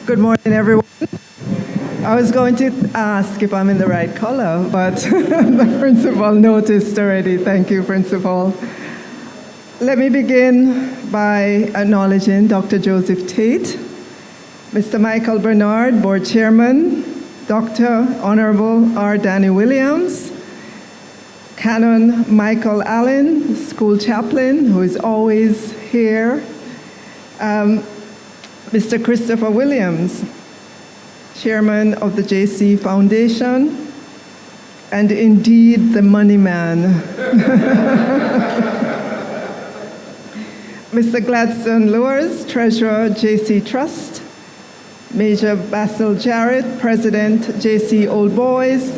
Good morning, everyone. I was going to ask if I'm in the right color, but the principal noticed already. Thank you, principal. Let me begin by acknowledging Dr. Joseph Tate, Mr. Michael Bernard, board chairman, Dr. Honorable R. Danny Williams, Canon Michael Allen, school chaplain, who is always here, Mr. Christopher Williams, chairman of the JC Foundation, and indeed the money man, Mr. Gladstone Lewis, treasurer, JC Trust, Major Basil Jarrett, president, JC Old Boys,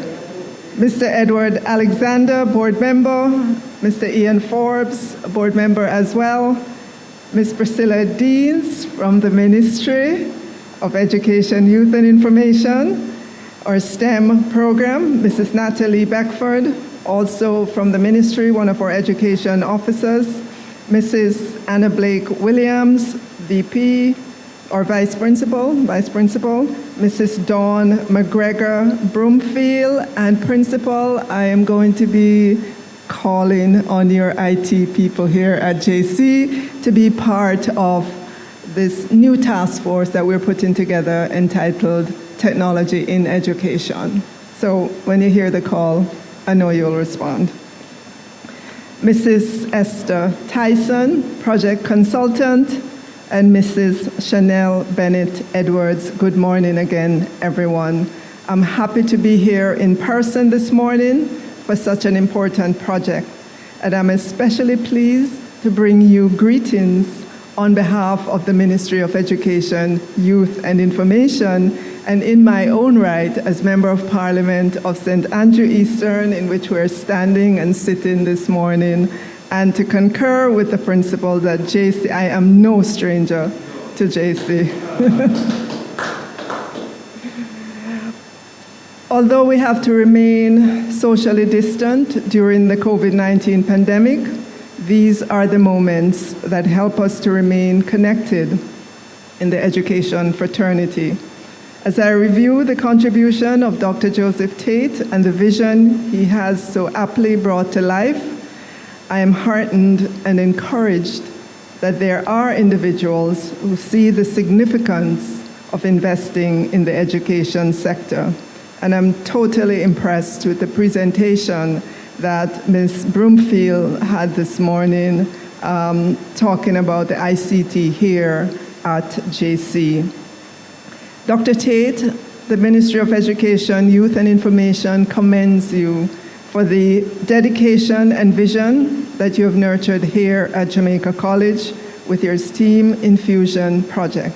Mr. Edward Alexander, board member, Mr. Ian Forbes, board member as well, Ms. Priscilla Deans from the Ministry of Education, Youth and Information, our STEM program, Mrs. Natalie Beckford, also from the Ministry, one of our education officers, Mrs. Anna Blake Williams, VP, our Vice Principal, Mrs. Dawn McGregor Broomfield, and Principal, I am going to be calling on your IT people here at JC to be part of this new task force that we're putting together entitled Technology in Education. So when you hear the call, I know you'll respond. Mrs. Esther Tyson, project consultant, and Mrs. Chanel Bennett Edwards. Good morning again, everyone. I'm happy to be here in person this morning for such an important project, and I'm especially pleased to bring you greetings on behalf of the Ministry of Education, Youth and Information, and in my own right as Member of Parliament of St. Andrew Eastern, in which we're standing and sitting this morning, and to concur with the principle that JC, I am no stranger to JC. Although we have to remain socially distant during the COVID-19 pandemic, these are the moments that help us to remain connected in the education fraternity. As I review the contribution of Dr. Joseph Tate and the vision he has so aptly brought to life, I am heartened and encouraged that there are individuals who see the significance of investing in the education sector. And I'm totally impressed with the presentation that Ms. Broomfield had this morning, talking about the ICT here at JC. Dr. Tate, the Ministry of Education, Youth and Information commends you for the dedication and vision that you have nurtured here at Jamaica College with your STEAM Infusion project.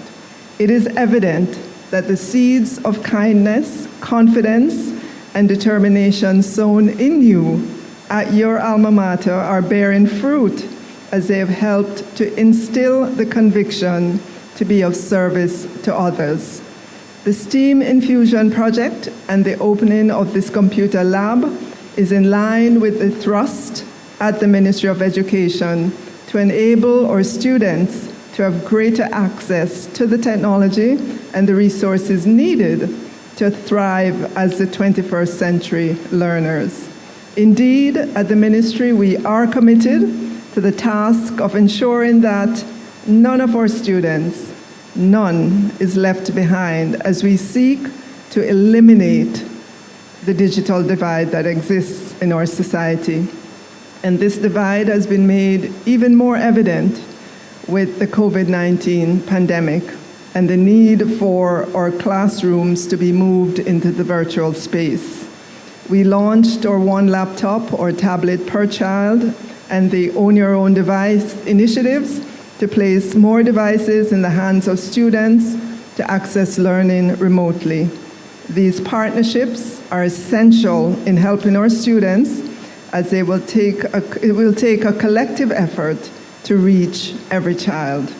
It is evident that the seeds of kindness, confidence, and determination sown in you at your alma mater are bearing fruit as they have helped to instill the conviction to be of service to others. The STEAM Infusion project and the opening of this computer lab is in line with the thrust at the Ministry of Education to enable our students to have greater access to the technology and the resources needed to thrive as the 21st century learners. Indeed, at the Ministry, we are committed to the task of ensuring that none of our students, none, is left behind as we seek to eliminate the digital divide that exists in our society. And this divide has been made even more evident with the COVID-19 pandemic and the need for our classrooms to be moved into the virtual space. We launched our one laptop or tablet per child and the Own Your Own Device initiatives to place more devices in the hands of students to access learning remotely. These partnerships are essential in helping our students as it will take a collective effort to reach every child.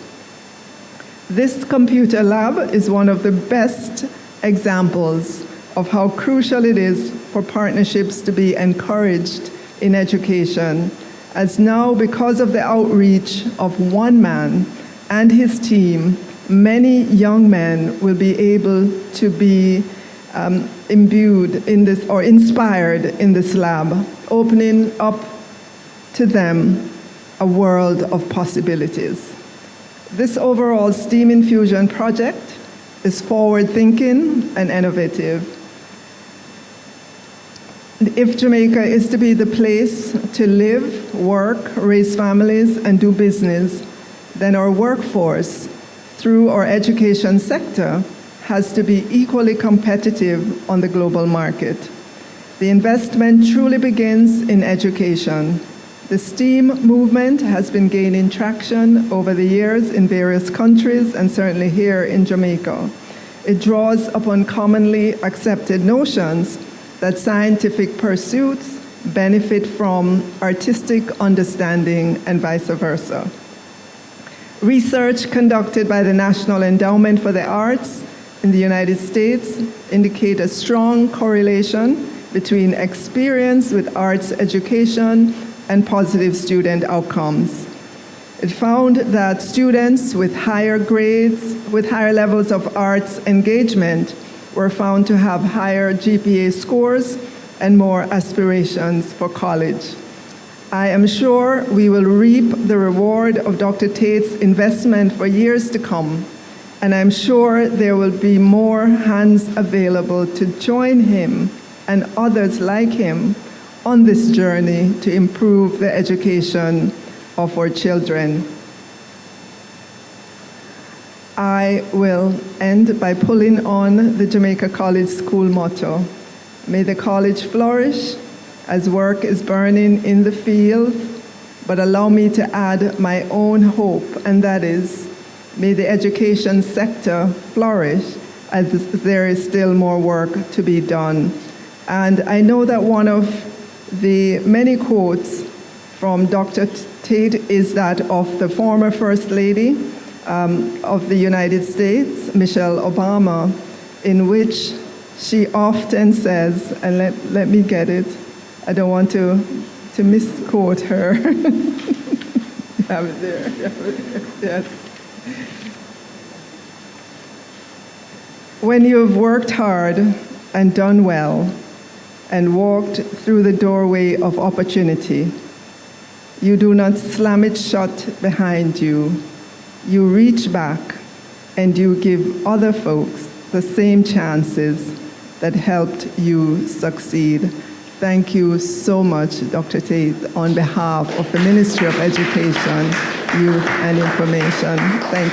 This computer lab is one of the best examples of how crucial it is for partnerships to be encouraged in education, as now, because of the outreach of one man and his team, many young men will be able to be imbued in this or inspired in this lab, opening up to them a world of possibilities. This overall STEAM infusion project is forward-thinking and innovative. If Jamaica is to be the place to live, work, raise families, and do business, then our workforce, through our education sector, has to be equally competitive on the global market. The investment truly begins in education. The STEAM movement has been gaining traction over the years in various countries and certainly here in Jamaica. It draws upon commonly accepted notions that scientific pursuits benefit from artistic understanding and vice versa. Research conducted by the National Endowment for the Arts in the United States indicate a strong correlation between experience with arts education and positive student outcomes. It found that students with higher grades, with higher levels of arts engagement, were found to have higher GPA scores and more aspirations for college. I am sure we will reap the reward of Dr. Tate's investment for years to come, and I'm sure there will be more hands available to join him and others like him on this journey to improve the education of our children. I will end by pulling on the Jamaica College school motto. May the college flourish as work is burning in the fields, but allow me to add my own hope, and that is, may the education sector flourish as there is still more work to be done. And I know that one of the many quotes from Dr. Tate is that of the former First Lady of the United States, Michelle Obama, in which she often says, and let me get it, I don't want to misquote her. You have it there, yes. When you've worked hard and done well, and walked through the doorway of opportunity, you do not slam it shut behind you. You reach back and you give other folks the same chances that helped you succeed. Thank you so much, Dr. Tate, on behalf of the Ministry of Education, Youth and Information. Thank you.